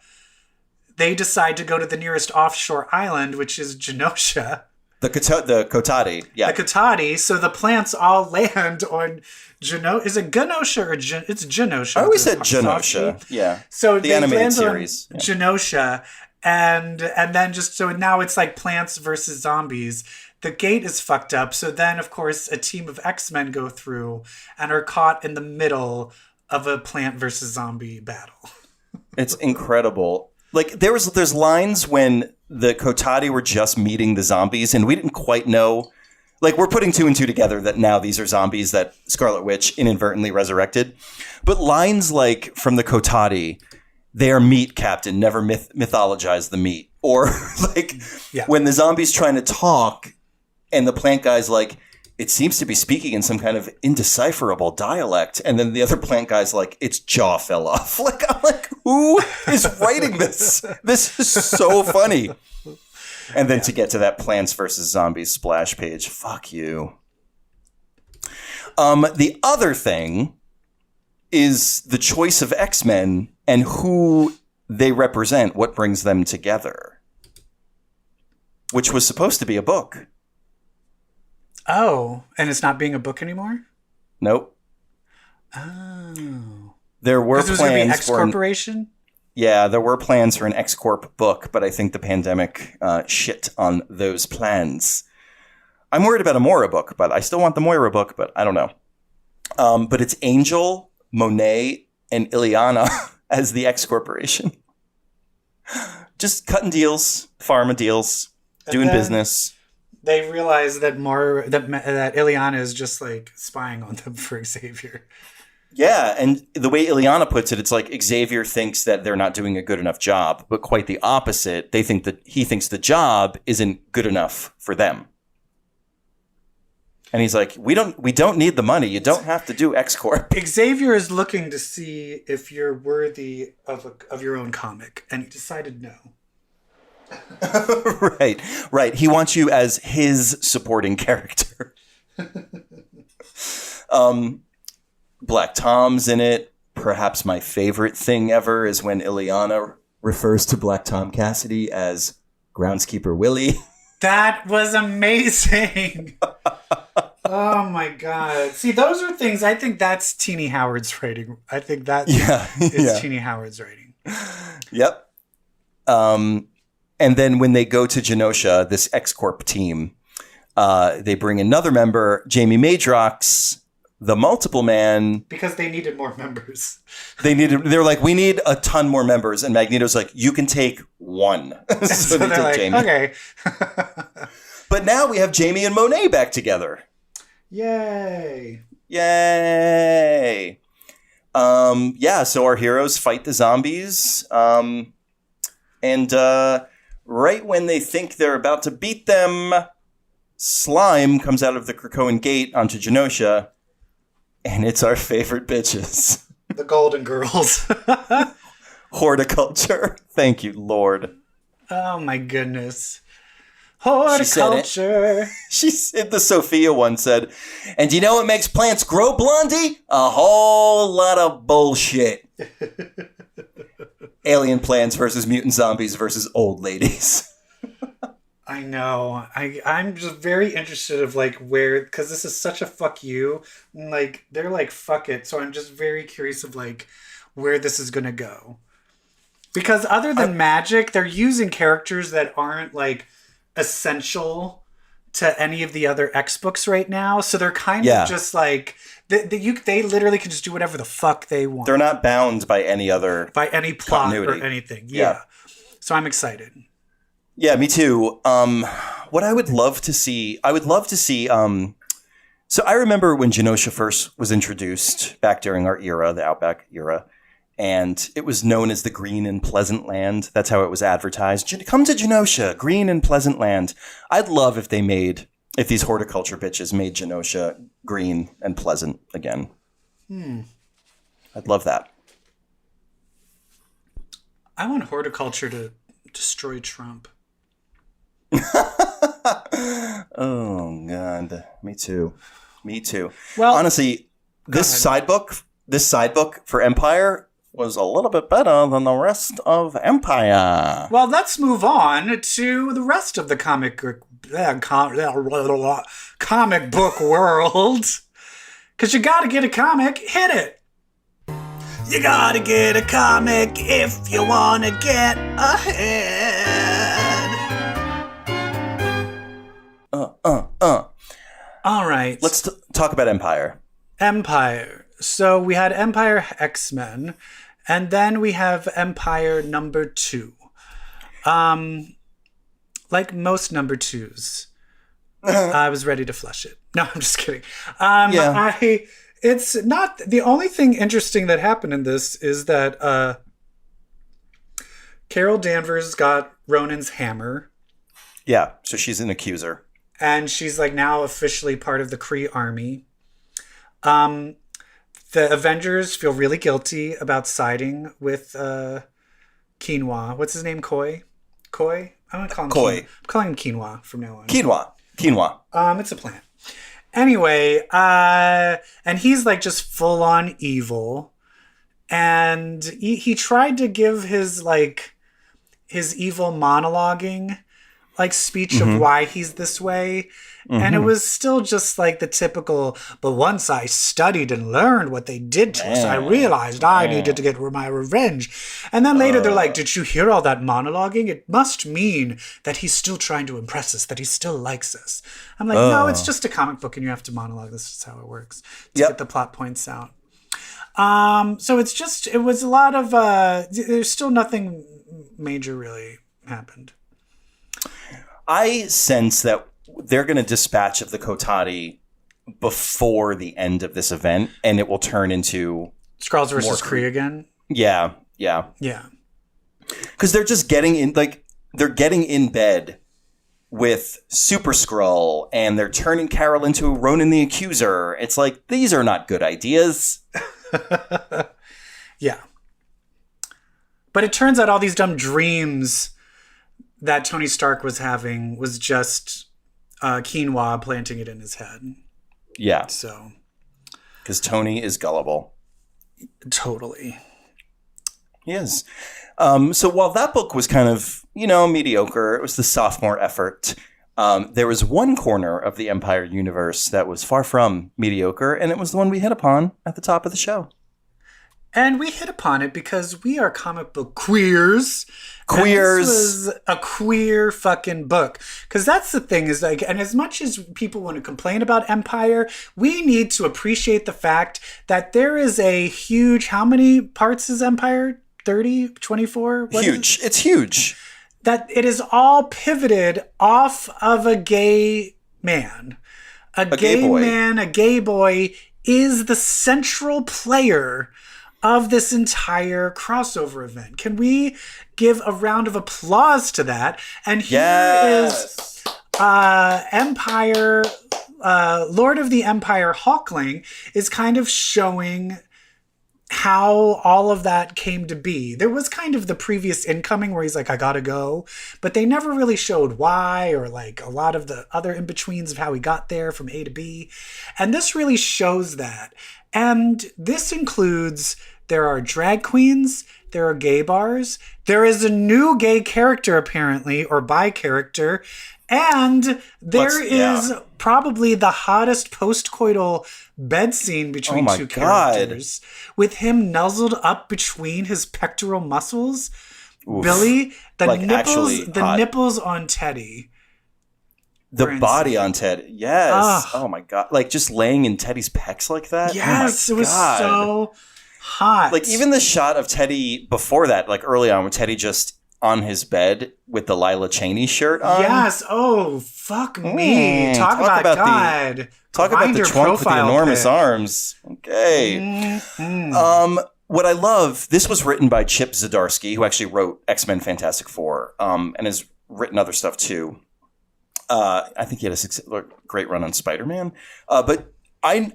they decide to go to the nearest offshore island, which is Genosha. The Kotati, yeah. The Kotati. So the plants all land on Genosha. Is it Genosha or it's Genosha? I always said Genosha. Yeah. So the they animated land series. On Genosha, and then just so now it's like plants versus zombies. The gate is fucked up. So then, of course, a team of X-Men go through and are caught in the middle of a plant versus zombie battle. It's incredible. Like there's lines when the Kotati were just meeting the zombies and we didn't quite know. Like we're putting two and two together that now these are zombies that Scarlet Witch inadvertently resurrected. But lines like from the Kotati, they are meat, Captain. Never mythologize the meat. Or like when the zombie's trying to talk and the plant guy's like, it seems to be speaking in some kind of indecipherable dialect. And then the other plant guy's like, its jaw fell off. Like, I'm like, who is writing this? This is so funny. And then to get to that Plants versus Zombies splash page, fuck you. The other thing is the choice of X-Men and who they represent, what brings them together, which was supposed to be a book. Oh, and it's not being a book anymore? Nope. Oh. There were plans for an X-Corporation? Yeah, there were plans for an X-Corp book, but I think the pandemic shit on those plans. I'm worried about a Moira book, but I still want the Moira book, but I don't know. But it's Angel, Monet, and Ileana as the X-Corporation. Just cutting deals, pharma deals, doing business. They realize that that Ileana is just like spying on them for Xavier. Yeah, and the way Ileana puts it, it's like Xavier thinks that they're not doing a good enough job, but quite the opposite. They think that he thinks the job isn't good enough for them. And he's like, we don't need the money. You don't have to do X-Corp. Xavier is looking to see if you're worthy of your own comic, and he decided no. Right. He wants you as his supporting character. Black Tom's in it. Perhaps my favorite thing ever is when Ileana refers to Black Tom Cassidy as Groundskeeper Willie. That was amazing. Oh my God. See, those are things, I think that's Teenie Howard's writing. I think that is Teenie Howard's writing. Yep. And then when they go to Genosha, this X-Corp team, they bring another member, Jamie Madrox, the Multiple Man. Because they needed more members. They're like, we need a ton more members. And Magneto's like, you can take one. So they took like, Jamie. Okay. But now we have Jamie and Monet back together. Yay. So our heroes fight the zombies. And right when they think they're about to beat them, slime comes out of the Krakoan gate onto Genosha, and it's our favorite bitches. The Golden Girls. Horticulture. Thank you, Lord. Oh my goodness. Horticulture. She said the Sophia one said, and do you know what makes plants grow, Blondie? A whole lot of bullshit. Alien plants versus mutant zombies versus old ladies. I know. I'm just very interested of like where, because this is such a fuck you. And like they're like fuck it. So I'm just very curious of like where this is gonna go. Because other than magic, they're using characters that aren't like essential to any of the other X books right now. So they're kind of just like they literally can just do whatever the fuck they want. They're not bound by any other plot continuity. or anything. Yeah. So I'm excited. Yeah, me too. What I would love to see, so I remember when Genosha first was introduced back during our era, the Outback era, and it was known as the Green and Pleasant Land. That's how it was advertised. Come to Genosha, Green and Pleasant Land. I'd love if these horticulture bitches made Genosha green and pleasant again. I'd love that. I want horticulture to destroy Trump. Oh God, me too. Well, honestly, this side book for Empire was a little bit better than the rest of Empire. Well, let's move on to the rest of the comic book world. Because you gotta get a comic, hit it. You gotta get a comic if you wanna get ahead. All right. Let's talk about Empire. Empire. So we had Empire X-Men, and then we have Empire number 2. Like most number 2s, I was ready to flush it. No, I'm just kidding. It's not the only thing interesting that happened in this is that Carol Danvers got Ronan's hammer. Yeah, so she's an accuser. And she's like now officially part of the Kree army. The Avengers feel really guilty about siding with Quinoa. What's his name? Koi? I'm gonna call him Koi. I'm calling him Quinoa from now on. Quinoa. It's a plant. Anyway, and he's like just full on evil. And he tried to give his evil monologuing like speech of why he's this way. And it was still just like the typical, but once I studied and learned what they did to us, I realized I needed to get my revenge. And then later they're like, did you hear all that monologuing? It must mean that he's still trying to impress us, that he still likes us. I'm like, no, it's just a comic book and you have to monologue. This is how it works to get the plot points out. So it was a lot of, there's still nothing major really happened. I sense that they're going to dispatch of the Kotati before the end of this event, and it will turn into Skrulls versus Kree again. Yeah. Because they're just getting in bed with Super Skrull, and they're turning Carol into Ronan the Accuser. It's like, these are not good ideas. Yeah. But it turns out all these dumb dreams that Tony Stark was having was just quinoa planting it in his head. Yeah. So. Because Tony is gullible. Totally. He is. So while that book was kind of, mediocre, it was the sophomore effort. There was one corner of the Empire universe that was far from mediocre, and it was the one we hit upon at the top of the show. And we hit upon it because we are comic book queers. Queers. And this was a queer fucking book. Because that's the thing is like, and as much as people want to complain about Empire, we need to appreciate the fact that there is a huge, how many parts is Empire? 30, 24? Huge. It's huge. That it is all pivoted off of a gay man. A gay man, a gay boy is the central player of this entire crossover event. Can we give a round of applause to that? And here is Empire, Lord of the Empire Hawkling is kind of showing how all of that came to be. There was kind of the previous incoming where he's like, I gotta go, but they never really showed why, or like a lot of the other in-betweens of how he got there from A to B. And this really shows that. And this includes, there are drag queens, there are gay bars, there is a new gay character apparently, or bi character, and there is probably the hottest post-coital bed scene between two characters, with him nuzzled up between his pectoral muscles. Oof. Billy, the nipples on Teddy. The body on Ted. Yes. Oh my God. Like just laying in Teddy's pecs like that. Yes. It was so hot. Like even the shot of Teddy before that, like early on, with Teddy just on his bed with the Lila Cheney shirt on. Yes. Oh, fuck me. Talk about God. Talk about the trunk with the enormous arms. Okay. What I love, this was written by Chip Zdarsky, who actually wrote X-Men Fantastic Four, and has written other stuff too. I think he had a great run on Spider-Man. But I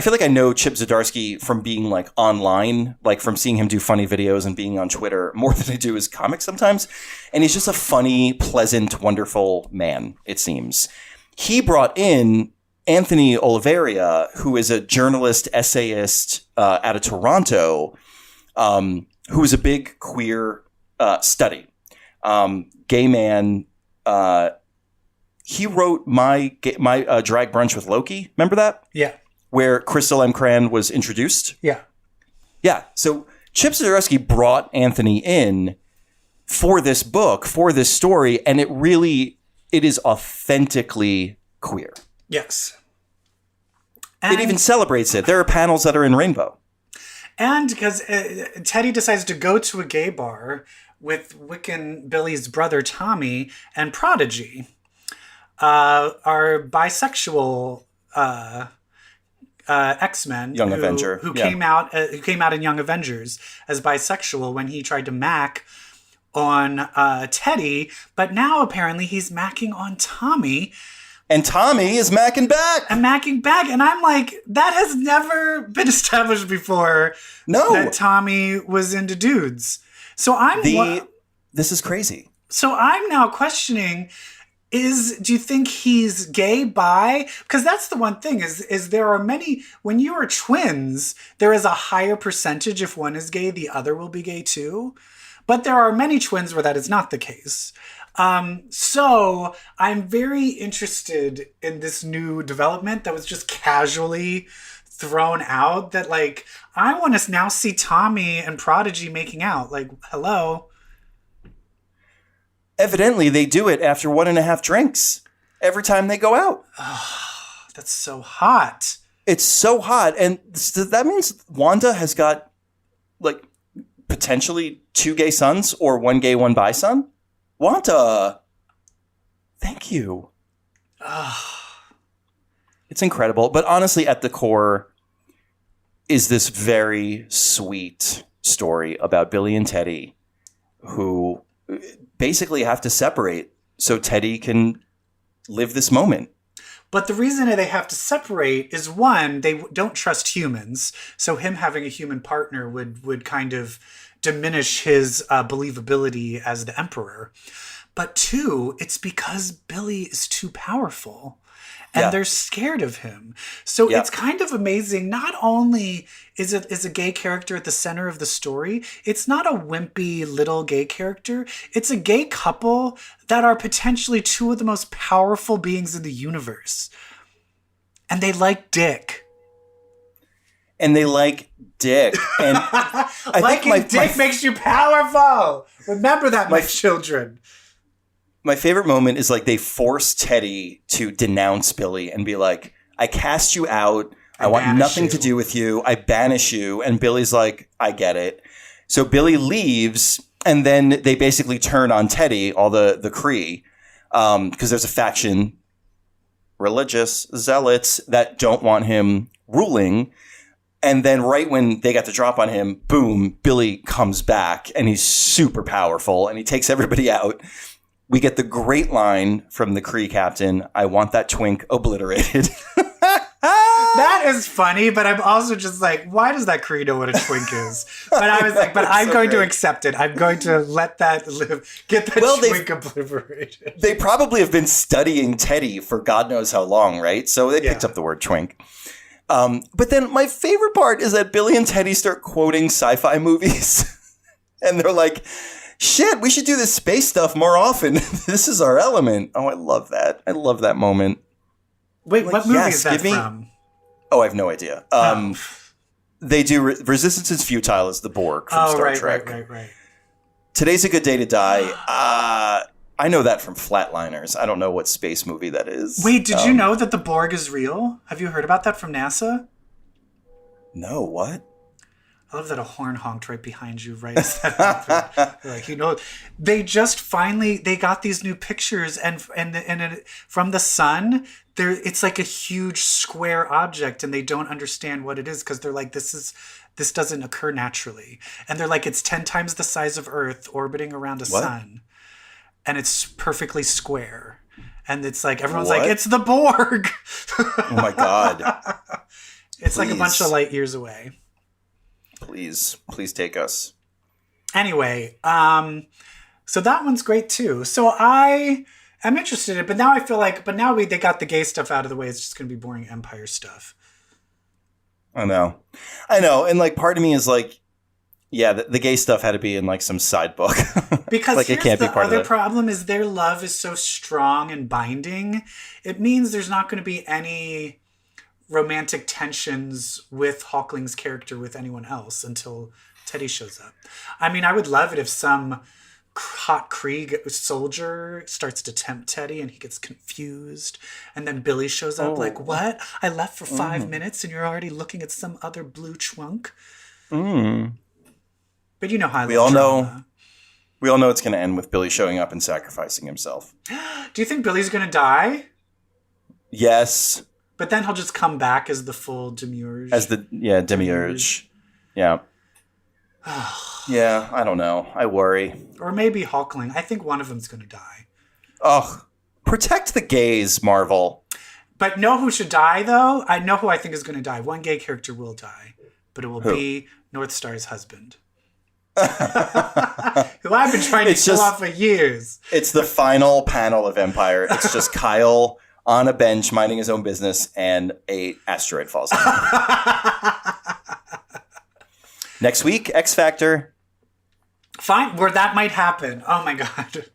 feel like I know Chip Zdarsky from being like online, like from seeing him do funny videos and being on Twitter more than I do his comics sometimes. And he's just a funny, pleasant, wonderful man, it seems. He brought in Anthony Oliveira, who is a journalist, essayist out of Toronto, who is a big queer study. Gay man. He wrote my drag brunch with Loki. Remember that? Yeah. Where Crystal M. Cran was introduced? Yeah. Yeah. So Chip Zdarsky brought Anthony in for this book, for this story, and it is authentically queer. Yes. And it even celebrates it. There are panels that are in rainbow. And because Teddy decides to go to a gay bar with Wiccan Billy's brother Tommy and Prodigy, our bisexual X-Men, Young Avenger, who came out in Young Avengers as bisexual when he tried to mac on Teddy, but now apparently he's macking on Tommy. And Tommy is macking back. And I'm like, that has never been established before. No. That Tommy was into dudes. So this is crazy. So I'm now questioning, do you think he's gay, bi? Because that's the one thing is there are many, when you are twins, there is a higher percentage if one is gay, the other will be gay too. But there are many twins where that is not the case. So I'm very interested in this new development that was just casually thrown out, that like, I want to now see Tommy and Prodigy making out. Like, hello. Evidently, they do it after 1.5 drinks every time they go out. Oh, that's so hot. It's so hot. And that means Wanda has got like potentially 2 gay sons or 1 gay, 1 bi son. Wanda, thank you. It's incredible. But honestly, at the core is this very sweet story about Billy and Teddy, who basically have to separate so Teddy can live this moment. But the reason they have to separate is, one, they don't trust humans. So him having a human partner would kind of diminish his believability as the emperor. But 2, it's because Billy is too powerful. And they're scared of him. So it's kind of amazing. Not only is a gay character at the center of the story, it's not a wimpy little gay character. It's a gay couple that are potentially 2 of the most powerful beings in the universe. And they like dick. And Liking dick makes you powerful. Remember that, my children. My favorite moment is like they force Teddy to denounce Billy and be like, I cast you out. I want nothing to do with you. I banish you. And Billy's like, I get it. So Billy leaves, and then they basically turn on Teddy, all the Kree, because there's a faction, religious zealots, that don't want him ruling. And then right when they got the drop on him, boom, Billy comes back, and he's super powerful, and he takes everybody out. We get the great line from the Kree captain, I want that twink obliterated. That is funny, but I'm also just like, why does that crew know what a twink is? But I was like, but I'm so going to accept it. I'm going to let that live. Get that twink obliterated. They probably have been studying Teddy for God knows how long, right? So they picked up the word twink. But then my favorite part is that Billy and Teddy start quoting sci-fi movies. And they're like, shit, we should do this space stuff more often. This is our element. Oh, I love that. I love that moment. Wait, what movie is that from? Oh, I have no idea. They do Resistance is Futile as the Borg from Star Trek. Right. Today's a Good Day to Die. I know that from Flatliners. I don't know what space movie that is. Wait, did you know that the Borg is real? Have you heard about that from NASA? No, what? I love that a horn honked right behind you right as that happened. They just finally, they got these new pictures and from the sun, it's like a huge square object and they don't understand what it is because they're like, this doesn't occur naturally. And they're like, it's 10 times the size of Earth orbiting around a sun. And it's perfectly square. And it's like, everyone's like, it's the Borg. Oh my God. It's like a bunch of light years away. Please take us. Anyway, so that one's great too. So I am interested in it, but now I feel like, they got the gay stuff out of the way. It's just going to be boring Empire stuff. I know. And like part of me is like, yeah, the gay stuff had to be in like some side book. Because like it can't be part of it. The other problem is their love is so strong and binding. It means there's not going to be any romantic tensions with Hawkling's character with anyone else until Teddy shows up. I mean, I would love it if some hot Krieg soldier starts to tempt Teddy and he gets confused and then Billy shows up like, what? I left for 5 minutes and you're already looking at some other blue chunk? But you know how I love drama. We all know it's going to end with Billy showing up and sacrificing himself. Do you think Billy's going to die? Yes. But then he'll just come back as the full Demiurge. Demiurge. Yeah. Yeah, I don't know. I worry. Or maybe Hawkling. I think one of them's going to die. Ugh. Protect the gays, Marvel. But know who should die, though? I know who I think is going to die. One gay character will die. But it will be North Star's husband. Who I've been trying to kill off for years. It's the final panel of Empire. It's just Kyle on a bench minding his own business and a asteroid falls down. Next week, X Factor. Fine, where that might happen. Oh my God.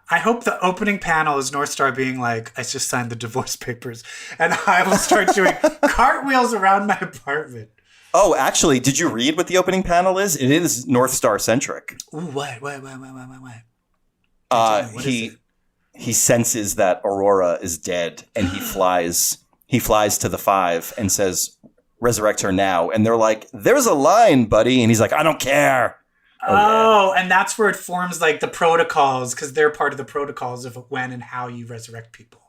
I hope the opening panel is North Star being like, I just signed the divorce papers and I will start doing cartwheels around my apartment. Oh, actually, did you read what the opening panel is? It is North Star centric. Ooh, what? What he senses that Aurora is dead and he flies to the Five and says, resurrect her now. And they're like, there's a line, buddy. And he's like, I don't care. Oh, and that's where it forms like the protocols because they're part of the protocols of when and how you resurrect people.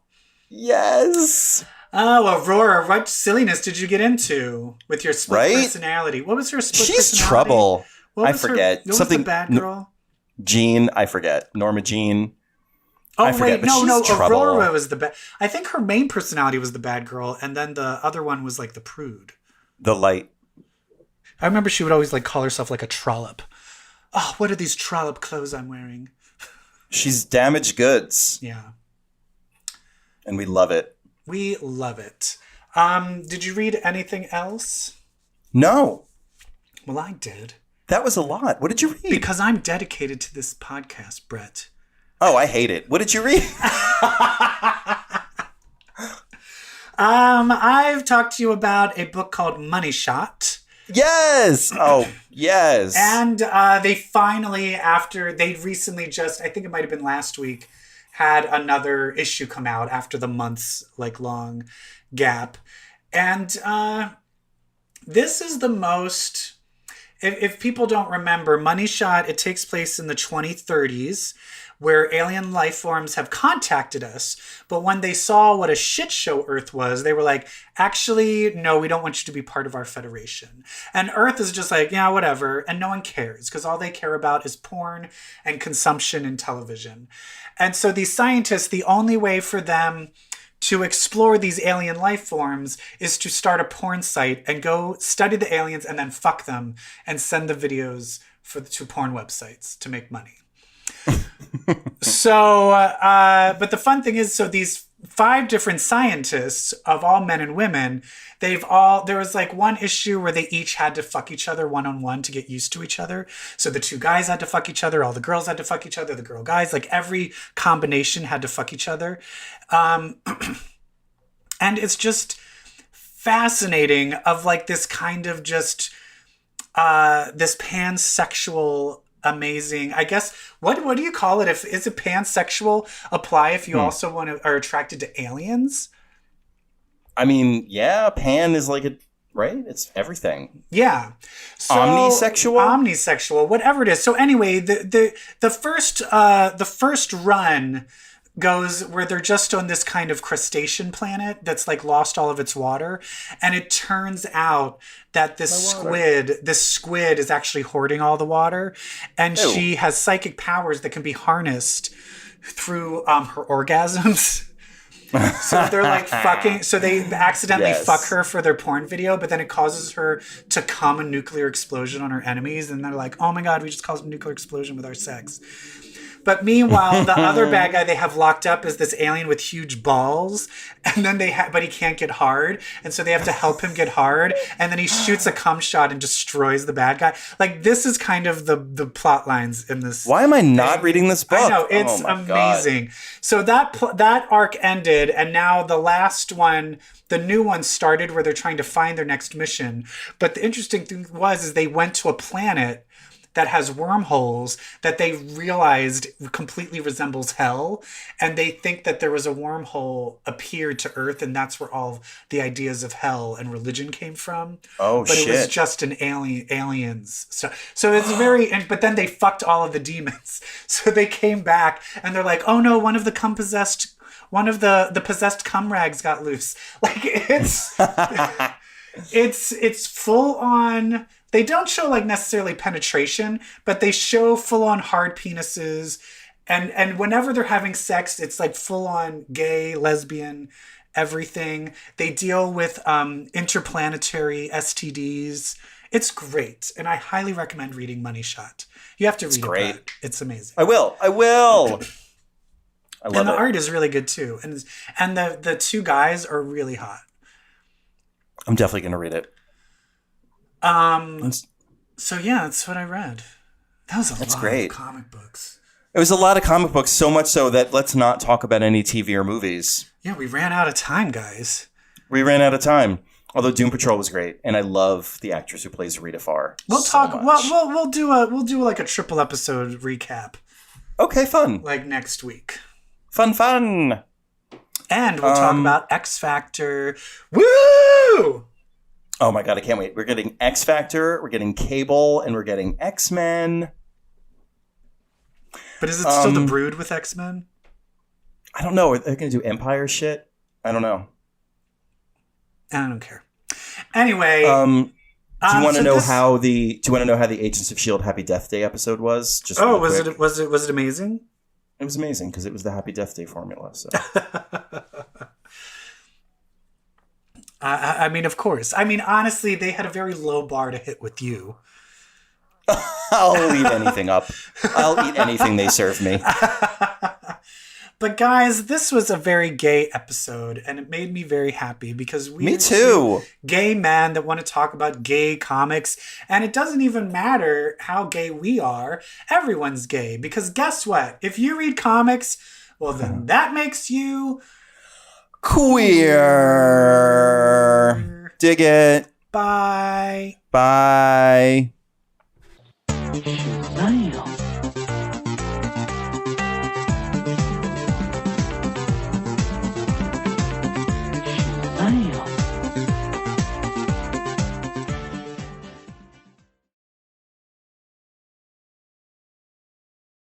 Yes. Oh, Aurora, what silliness did you get into with your split personality? What was her split personality? She's trouble. I forget. What was the bad girl? Jean, I forget. Norma Jean. Oh, wait, no. Aurora was the bad. I think her main personality was the bad girl, and then the other one was like the prude. The light. I remember she would always like call herself like a trollop. Oh, what are these trollop clothes I'm wearing? She's damaged goods. Yeah. And we love it. We love it. Did you read anything else? No. Well, I did. That was a lot. What did you read? Because I'm dedicated to this podcast, Brett. Oh, I hate it. What did you read? I've talked to you about a book called Money Shot. Yes. Oh, yes. And they finally, they recently just, I think it might have been last week, had another issue come out after the months long gap. And this is the most, if people don't remember, Money Shot, it takes place in the 2030s where alien life forms have contacted us. But when they saw what a shit show Earth was, they were like, actually, no, we don't want you to be part of our federation. And Earth is just like, yeah, whatever. And no one cares because all they care about is porn and consumption and television. And so these scientists, the only way for them to explore these alien life forms is to start a porn site and go study the aliens and then fuck them and send the videos to porn websites to make money. So, but the fun thing is, so these 5 different scientists of all men and women, there was like one issue where they each had to fuck each other one-on-one to get used to each other. So the 2 guys had to fuck each other, all the girls had to fuck each other, the girl guys, like every combination had to fuck each other. And it's just fascinating of like this kind of just, this pansexual amazing, I guess, what do you call it? Is it pansexual apply if you also are attracted to aliens? I mean, yeah, pan is like right? It's everything. Yeah. So, omnisexual, whatever it is. So anyway, the first run goes where they're just on this kind of crustacean planet that's like lost all of its water, and it turns out that this squid is actually hoarding all the water, and she has psychic powers that can be harnessed through her orgasms. So they're like fucking, so they accidentally fuck her for their porn video, but then it causes her to come a nuclear explosion on her enemies, and they're like, oh my god, we just caused a nuclear explosion with our sex. But meanwhile, the other bad guy they have locked up is this alien with huge balls, and then but he can't get hard, and so they have to help him get hard, and then he shoots a cum shot and destroys the bad guy. Like, this is kind of the plot lines in this. Why am I not reading this book? I know, it's amazing. God. So that arc ended, and now the last one, the new one started where they're trying to find their next mission. But the interesting thing is they went to a planet that has wormholes that they realized completely resembles hell. And they think that there was a wormhole appeared to Earth, and that's where all the ideas of hell and religion came from. Oh, but shit. It was just an aliens. So it's very, but then they fucked all of the demons. So they came back and they're like, oh no, one of the possessed cum rags got loose. Like, it's, it's full on. They don't show like necessarily penetration, but they show full on hard penises. And whenever they're having sex, it's like full on gay, lesbian, everything. They deal with interplanetary STDs. It's great. And I highly recommend reading Money Shot. You have to read it. It's amazing. I will. I love and the art is really good too. And the 2 guys are really hot. I'm definitely going to read it. So yeah, that's what I read. That was a lot of comic books. It was a lot of comic books, so much so that let's not talk about any TV or movies. Yeah, we ran out of time, guys. We ran out of time. Although Doom Patrol was great, and I love the actress who plays Rita Farr. We'll do like a triple episode recap. Okay, fun. Like next week. Fun. And we'll talk about X Factor. Woo! Oh my god, I can't wait. We're getting X Factor, we're getting Cable, and we're getting X-Men. But is it still the Brood with X-Men? I don't know. Are they going to do Empire shit? I don't know. I don't care. Anyway, do you want to know how the Agents of S.H.I.E.L.D. Happy Death Day episode was? Just was it amazing? It was amazing because it was the Happy Death Day formula. So. I mean, of course. I mean, honestly, they had a very low bar to hit with you. I'll eat anything up. I'll eat anything they serve me. But guys, this was a very gay episode, and it made me very happy because me too. Gay men that want to talk about gay comics, and it doesn't even matter how gay we are. Everyone's gay because guess what? If you read comics, well, then that makes you queer. Dig it. Bye. Bye. Damn.